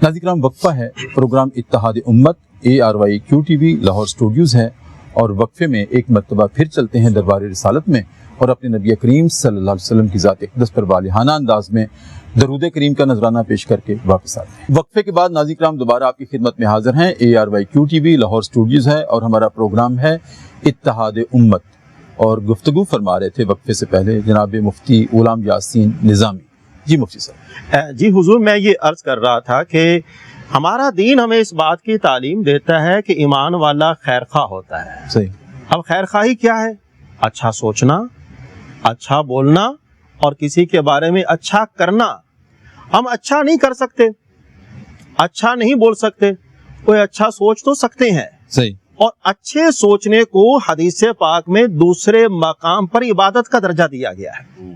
ناظرین کرام، وقفہ ہے. پروگرام اتحاد امت ARYQTV لاہور اسٹوڈیوز ہے، اور وقفے میں ایک مرتبہ پھر چلتے ہیں دربار رسالت میں اور اپنے نبی کریم صلی اللہ علیہ وسلم کی ذات اقدس پر والہانہ انداز میں درود کریم کا نذرانہ پیش کر کے واپس آتے ہیں. وقفے کے بعد ناظرین کرام دوبارہ آپ کی خدمت میں حاضر ہیں. ARYQTV لاہور اسٹوڈیوز ہے اور ہمارا پروگرام ہے اتحاد امت. اور گفتگو فرما رہے تھے وقفے سے پہلے جناب مفتی غلام یاسین نظامی. جی مفتی صاحب. جی حضور، میں یہ عرض کر رہا تھا کہ ہمارا دین ہمیں اس بات کی تعلیم دیتا ہے کہ ایمان والا خیر خواہ ہوتا ہے. صحیح. اب خیر خواہی کیا ہے؟ اچھا سوچنا، اچھا بولنا اور کسی کے بارے میں اچھا کرنا. ہم اچھا نہیں کر سکتے، اچھا نہیں بول سکتے، کوئی اچھا سوچ تو سکتے ہیں. صحیح. اور اچھے سوچنے کو حدیث پاک میں دوسرے مقام پر عبادت کا درجہ دیا گیا ہے.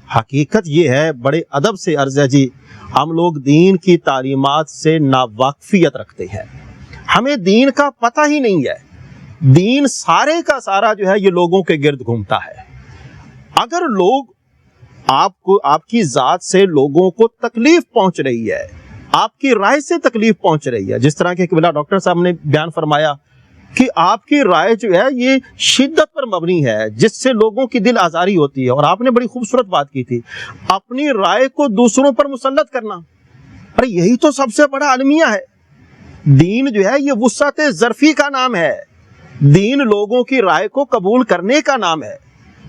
حقیقت یہ ہے، بڑے ادب سے عرض ہے جی، ہم لوگ دین کی تعلیمات سے ناواقفیت رکھتے ہیں، ہمیں دین کا پتہ ہی نہیں ہے. دین سارے کا سارا جو ہے یہ لوگوں کے گرد گھومتا ہے. اگر لوگ آپ کی ذات سے لوگوں کو تکلیف پہنچ رہی ہے، آپ کی رائے سے تکلیف پہنچ رہی ہے، جس طرح کہ قبلہ ڈاکٹر صاحب نے بیان فرمایا کہ آپ کی رائے جو ہے یہ شدت پر مبنی ہے، جس سے لوگوں کی دل آزاری ہوتی ہے. اور آپ نے بڑی خوبصورت بات کی تھی، اپنی رائے کو دوسروں پر مسلط کرنا. ارے یہی تو سب سے بڑا المیہ ہے. دین جو ہے یہ وسعت ظرفی کا نام ہے، دین لوگوں کی رائے کو قبول کرنے کا نام ہے.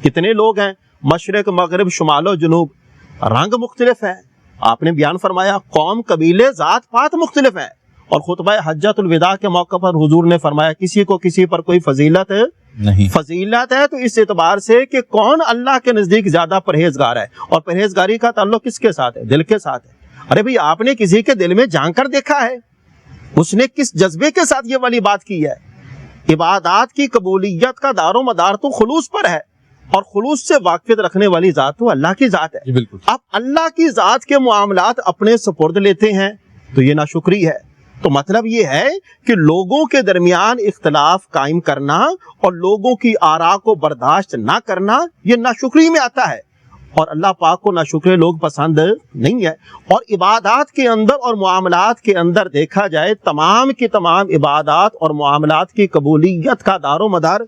کتنے لوگ ہیں، مشرق مغرب شمال و جنوب، رنگ مختلف ہیں. آپ نے بیان فرمایا قوم قبیلے ذات پات مختلف ہیں، اور خطبہ حجۃ الوداع کے موقع پر حضور نے فرمایا کسی کو کسی پر کوئی فضیلت نہیں، فضیلت ہے تو اس اعتبار سے کہ کون اللہ کے نزدیک زیادہ پرہیزگار ہے، اور پرہیزگاری کا تعلق کس کے ساتھ ہے؟ دل کے ساتھ ہے۔ ارے بھئی آپ نے کسی کے دل میں جان کر دیکھا ہے، اس نے کس جذبے کے ساتھ یہ والی بات کی ہے؟ عبادات کی قبولیت کا دار و مدار تو خلوص پر ہے، اور خلوص سے واقفیت رکھنے والی ذات تو اللہ کی ذات ہے۔ جی بالکل۔ آپ اللہ کی ذات کے معاملات اپنے سپرد لیتے ہیں تو یہ ناشکری ہے۔ تو مطلب یہ ہے کہ لوگوں کے درمیان اختلاف قائم کرنا اور لوگوں کی آراء کو برداشت نہ کرنا یہ ناشکری میں آتا ہے، اور اللہ پاک کو ناشکرے لوگ پسند نہیں ہے۔ اور عبادات کے اندر اور معاملات کے اندر دیکھا جائے تمام کی تمام عبادات اور معاملات کی قبولیت کا دار و مدار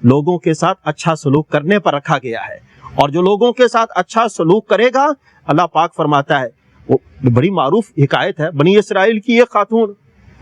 لوگوں کے ساتھ اچھا سلوک کرنے پر رکھا گیا ہے، اور جو لوگوں کے ساتھ اچھا سلوک کرے گا اللہ پاک فرماتا ہے، وہ بڑی معروف حکایت ہے، بنی اسرائیل کی ایک خاتون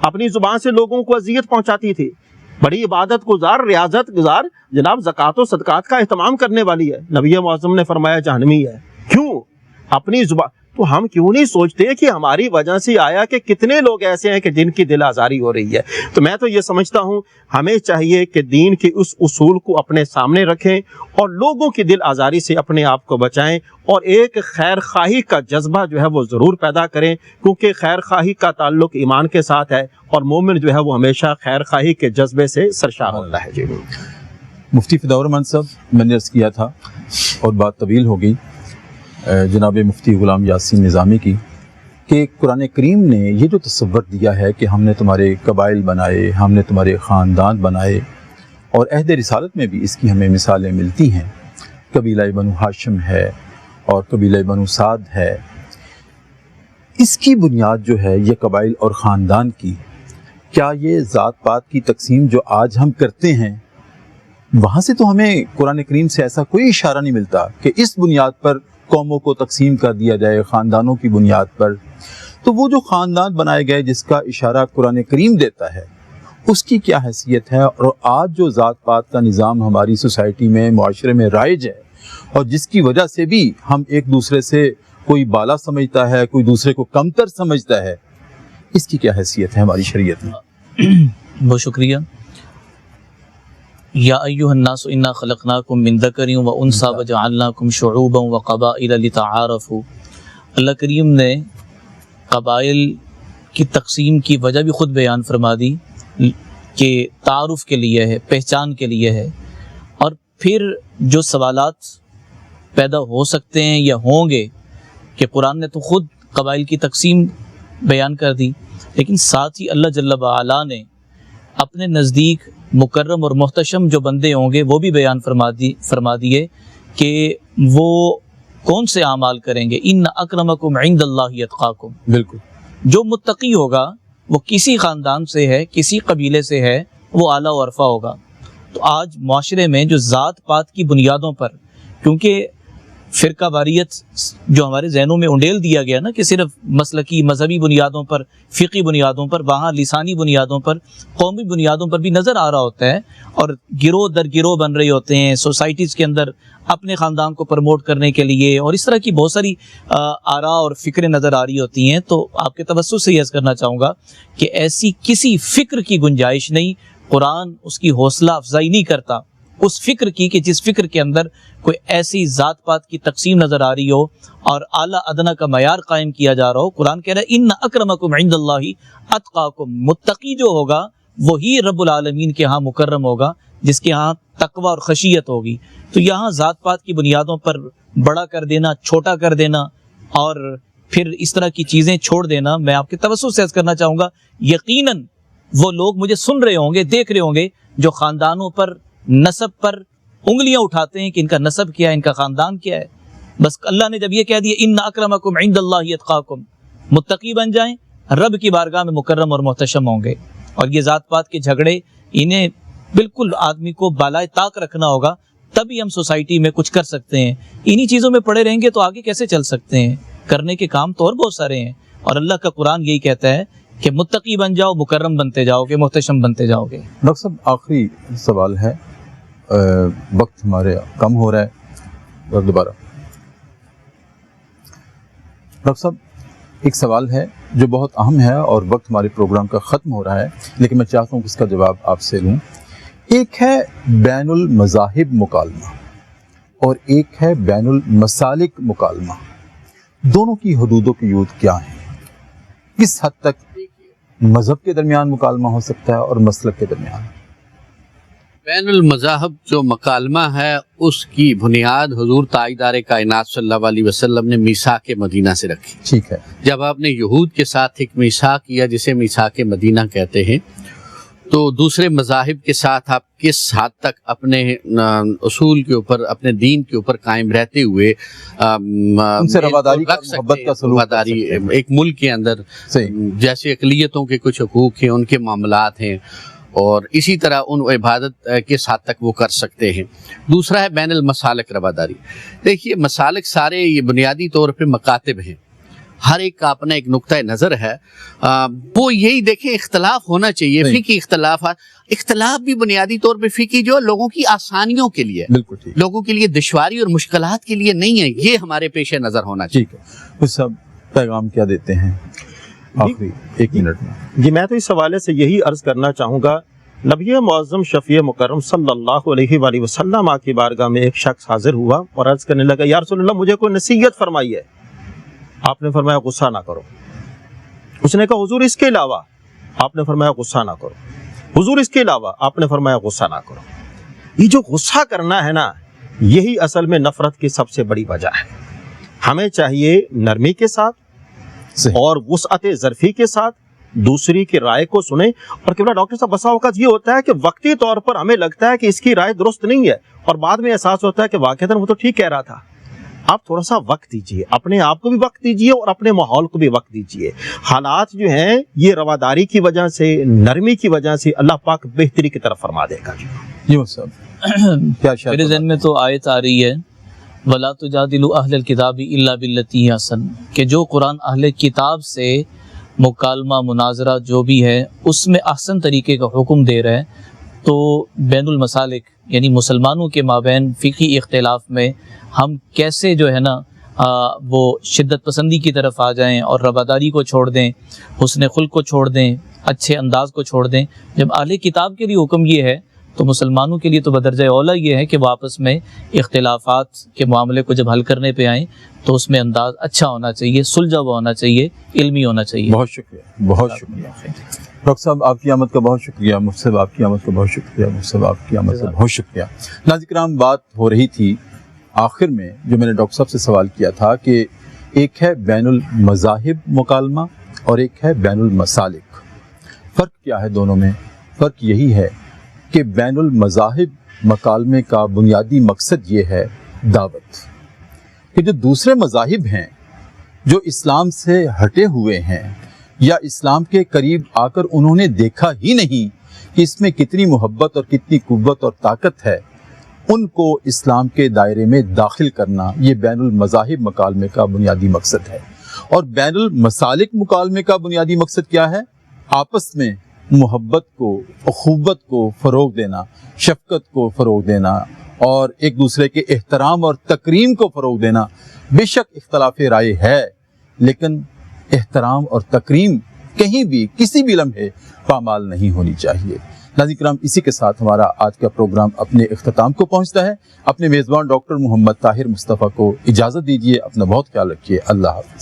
اپنی زبان سے لوگوں کو اذیت پہنچاتی تھی، بڑی عبادت گزار ریاضت گزار، جناب زکوٰۃ و صدقات کا اہتمام کرنے والی ہے، نبی معظم نے فرمایا جہنمی ہے۔ کیوں؟ اپنی زبان۔ تو ہم کیوں نہیں سوچتے کہ ہماری وجہ سے آیا کہ کتنے لوگ ایسے ہیں کہ جن کی دل آزاری ہو رہی ہے؟ تو میں تو یہ سمجھتا ہوں ہمیں چاہیے کہ دین کے اس اصول کو اپنے سامنے رکھیں اور لوگوں کی دل آزاری سے اپنے آپ کو بچائیں، اور ایک خیر خواہی کا جذبہ جو ہے وہ ضرور پیدا کریں، کیونکہ خیر خواہی کا تعلق ایمان کے ساتھ ہے، اور مومن جو ہے وہ ہمیشہ خیر خواہی کے جذبے سے سرشار ہوتا ہے۔ جی مفتی فداء الرحمن صاحب، میں نے عرض کیا تھا اور بات طویل ہو گئی جناب مفتی غلام یاسین نظامی کی، کہ قرآن کریم نے یہ جو تصور دیا ہے کہ ہم نے تمہارے قبائل بنائے، ہم نے تمہارے خاندان بنائے، اور عہد رسالت میں بھی اس کی ہمیں مثالیں ملتی ہیں، قبیلہ بنو ہاشم ہے اور قبیلہ بنو سعد ہے۔ اس کی بنیاد جو ہے یہ قبائل اور خاندان کی، کیا یہ ذات پات کی تقسیم جو آج ہم کرتے ہیں، وہاں سے تو ہمیں قرآن کریم سے ایسا کوئی اشارہ نہیں ملتا کہ اس بنیاد پر قوموں کو تقسیم کر دیا جائے، خاندانوں کی بنیاد پر۔ تو وہ جو خاندان بنائے گئے جس کا اشارہ قرآن کریم دیتا ہے، اس کی کیا حیثیت ہے؟ اور آج جو ذات پات کا نظام ہماری سوسائٹی میں، معاشرے میں رائج ہے، اور جس کی وجہ سے بھی ہم ایک دوسرے سے کوئی بالا سمجھتا ہے، کوئی دوسرے کو کمتر سمجھتا ہے، اس کی کیا حیثیت ہے ہماری شریعت میں؟ بہت شکریہ۔ یا ایھا الناس انا خلقناکم من ذکر و انثی وجعلناکم شعوبا وقبائل لتعارفوا۔ اللہ کریم نے قبائل کی تقسیم کی وجہ بھی خود بیان فرما دی کہ تعارف کے لیے ہے، پہچان کے لیے ہے، اور پھر جو سوالات پیدا ہو سکتے ہیں یا ہوں گے کہ قرآن نے تو خود قبائل کی تقسیم بیان کر دی، لیکن ساتھ ہی اللہ جل وعلا نے اپنے نزدیک مکرم اور محتشم جو بندے ہوں گے وہ بھی بیان فرما دیے کہ وہ کون سے اعمال کریں گے۔ ان اکرمکم عند اللہ اتقاکم۔ بالکل۔ جو متقی ہوگا وہ کسی خاندان سے ہے، کسی قبیلے سے ہے، وہ اعلیٰ و عرفہ ہوگا۔ تو آج معاشرے میں جو ذات پات کی بنیادوں پر، کیونکہ فرقہ واریت جو ہمارے ذہنوں میں انڈیل دیا گیا نا کہ صرف مسلکی مذہبی بنیادوں پر، فقی بنیادوں پر، وہاں لسانی بنیادوں پر، قومی بنیادوں پر بھی نظر آ رہا ہوتا ہے، اور گروہ در گروہ بن رہے ہوتے ہیں سوسائٹیز کے اندر اپنے خاندان کو پروموٹ کرنے کے لیے، اور اس طرح کی بہت ساری آراء اور فکریں نظر آ رہی ہوتی ہیں۔ تو آپ کے توسط سے یہ عرض کرنا چاہوں گا کہ ایسی کسی فکر کی گنجائش نہیں، قرآن اس کی حوصلہ افزائی نہیں کرتا اس فکر کی کہ جس فکر کے اندر کوئی ایسی ذات پات کی تقسیم نظر آ رہی ہو اور اعلیٰ ادنا کا معیار قائم کیا جا رہا ہو۔ قرآن کہہ رہا ہے ان اکرمکم عند اللہ اتقاکم، متقی جو ہوگا وہی رب العالمین کے ہاں مکرم ہوگا، جس کے ہاں تقوی اور خشیت ہوگی۔ تو یہاں ذات پات کی بنیادوں پر بڑا کر دینا، چھوٹا کر دینا، اور پھر اس طرح کی چیزیں چھوڑ دینا، میں آپ کے توسط سے عرض کرنا چاہوں گا یقیناً وہ لوگ مجھے سن رہے ہوں گے، دیکھ رہے ہوں گے جو خاندانوں پر، نسب پر انگلیاں اٹھاتے ہیں کہ ان کا نسب کیا ہے، ان کا خاندان کیا ہے۔ بس اللہ نے جب یہ کہہ دیا ان اکرمکم عند اللہ اتقاکم، متقی بن جائیں، رب کی بارگاہ میں مکرم اور محتشم ہوں گے۔ اور یہ ذات پات کے جھگڑے، انہیں بالکل آدمی کو بالائے طاق رکھنا ہوگا، تبھی ہم سوسائٹی میں کچھ کر سکتے ہیں۔ انہی چیزوں میں پڑے رہیں گے تو آگے کیسے چل سکتے ہیں؟ کرنے کے کام تو اور بہت سارے ہیں، اور اللہ کا قرآن یہی کہتا ہے کہ متقی بن جاؤ، مکرم بنتے جاؤ گے، محتشم بنتے جاؤ گے۔ ڈاکٹر صاحب آخری سوال ہے، وقت ہمارے کم ہو رہا ہے، اور دوبارہ ڈاکٹر صاحب ایک سوال ہے جو بہت اہم ہے اور وقت ہمارے پروگرام کا ختم ہو رہا ہے، لیکن میں چاہتا ہوں کہ اس کا جواب آپ سے لوں۔ ایک ہے بین المذاہب مکالمہ اور ایک ہے بین المسالک مکالمہ، دونوں کی حدود و قیود کیا ہیں؟ کس حد تک مذہب کے درمیان مکالمہ ہو سکتا ہے اور مسلک کے درمیان؟ بین المذاہب جو مکالمہ ہے اس کی بنیاد حضور تاجدار کائنات صلی اللہ علیہ وسلم نے میثاق مدینہ سے رکھی۔ ٹھیک ہے، جب آپ نے یہود کے ساتھ ایک میثاق کیا جسے میثاق مدینہ کہتے ہیں، تو دوسرے مذاہب کے ساتھ آپ کس حد تک اپنے اصول کے اوپر، اپنے دین کے اوپر قائم رہتے ہوئے ان سے رواداری کا، محبت کا سلوک کر رواداری سکتے ہیں۔ ایک ملک کے اندر صحیح۔ جیسے اقلیتوں کے کچھ حقوق ہیں، ان کے معاملات ہیں، اور اسی طرح ان عبادت کس حد تک وہ کر سکتے ہیں۔ دوسرا ہے بین المسالک رواداری۔ دیکھیے مسالک سارے یہ بنیادی طور پہ مکاتب ہیں، ہر ایک کا اپنا ایک نقطہ نظر ہے، وہ یہی دیکھیں اختلاف ہونا چاہیے، صحیح۔ فقہی اختلاف بھی بنیادی طور پہ فقہی جو لوگوں کی آسانیوں کے لیے، بالکل ٹھیک، لوگوں کے لیے دشواری اور مشکلات کے لیے نہیں ہے، یہ ہمارے پیش نظر ہونا چاہیے۔ ٹھیک ہے۔ کچھ سب پیغام کیا دیتے ہیں آخری 1 منٹ میں؟ جی میں تو اس حوالے سے یہی عرض کرنا چاہوں گا، نبی معظم شفیع مکرم صلی اللہ علیہ وآلہ وسلم کی بارگاہ میں ایک شخص حاضر ہوا اور عرض کرنے لگا، یا رسول اللہ مجھے کوئی نصیحت فرمائیے۔ آپ نے فرمایا غصہ نہ کرو۔ اس نے کہا حضور اس کے علاوہ؟ آپ نے فرمایا غصہ نہ کرو۔ حضور اس کے علاوہ؟ آپ نے فرمایا غصہ نہ کرو۔ یہ جو غصہ کرنا ہے نا، یہی اصل میں نفرت کی سب سے بڑی وجہ ہے۔ ہمیں چاہیے نرمی کے ساتھ صحیح۔ اور وسعت ظرفی کے ساتھ دوسری کی رائے کو سنیں۔ اور قبلہ ڈاکٹر صاحب بسا اوقات یہ ہوتا ہے کہ وقتی طور پر ہمیں لگتا ہے کہ اس کی رائے درست نہیں ہے، اور بعد میں احساس ہوتا ہے کہ واقعتاً وہ تو ٹھیک کہہ رہا تھا۔ آپ تھوڑا سا وقت دیجئے، اپنے آپ کو بھی وقت دیجئے اور اپنے ماحول کو بھی وقت دیجئے۔ حالات جو ہیں یہ رواداری کی وجہ سے، نرمی کی وجہ سے اللہ پاک بہتری کی طرف فرما دے گا۔ یہ صاحب کیا میرے ذہن میں تو آیت آ رہی ہے، وَلَا تُجَادِلُوا أَهْلَ الْكِتَابِ إِلَّا بِالَّتِي هِيَ أَحْسَنُ، کہ جو قرآن اہل کتاب سے مکالمہ مناظرہ جو بھی ہے اس میں احسن طریقے کا حکم دے رہا ہے۔ تو بین المسالک یعنی مسلمانوں کے مابین فقہی اختلاف میں ہم کیسے جو ہے نا وہ شدت پسندی کی طرف آ جائیں اور رواداری کو چھوڑ دیں، حسن خلق کو چھوڑ دیں، اچھے انداز کو چھوڑ دیں۔ جب اہل کتاب کے لیے حکم یہ ہے تو مسلمانوں کے لیے تو بدرجہ اولیٰ یہ ہے کہ وہ آپس میں اختلافات کے معاملے کو جب حل کرنے پہ آئیں تو اس میں انداز اچھا ہونا چاہیے، سلجھا ہوا ہونا چاہیے، علمی ہونا چاہیے۔ بہت شکریہ، بہت شکریہ ڈاکٹر صاحب، آپ کی آمد کا بہت شکریہ، مفتی صاحب آپ کی آمد کا بہت شکریہ، مفتی صاحب آپ کی آمد کا بہت شکریہ۔ ناظرین کرام، بات ہو رہی تھی آخر میں جو میں نے ڈاکٹر صاحب سے سوال کیا تھا کہ ایک ہے بین المذاہب مکالمہ اور ایک ہے بین المسالک۔ فرق کیا ہے دونوں میں؟ فرق یہی ہے کہ بین المذاہب مکالمے کا بنیادی مقصد یہ ہے دعوت، کہ جو دوسرے مذاہب ہیں جو اسلام سے ہٹے ہوئے ہیں یا اسلام کے قریب آ کر انہوں نے دیکھا ہی نہیں کہ اس میں کتنی محبت اور کتنی قوت اور طاقت ہے، ان کو اسلام کے دائرے میں داخل کرنا یہ بین المذاہب مکالمے کا بنیادی مقصد ہے۔ اور بین المسالک مکالمے کا بنیادی مقصد کیا ہے؟ آپس میں محبت کو، اخوت کو فروغ دینا، شفقت کو فروغ دینا اور ایک دوسرے کے احترام اور تکریم کو فروغ دینا۔ بے شک اختلاف رائے ہے، لیکن احترام اور تکریم کہیں بھی کسی بھی لمحے پامال نہیں ہونی چاہیے۔ ناظرین کرام، اسی کے ساتھ ہمارا آج کا پروگرام اپنے اختتام کو پہنچتا ہے۔ اپنے میزبان ڈاکٹر محمد طاہر مصطفیٰ کو اجازت دیجیے، اپنا بہت خیال رکھیے، اللہ حافظ۔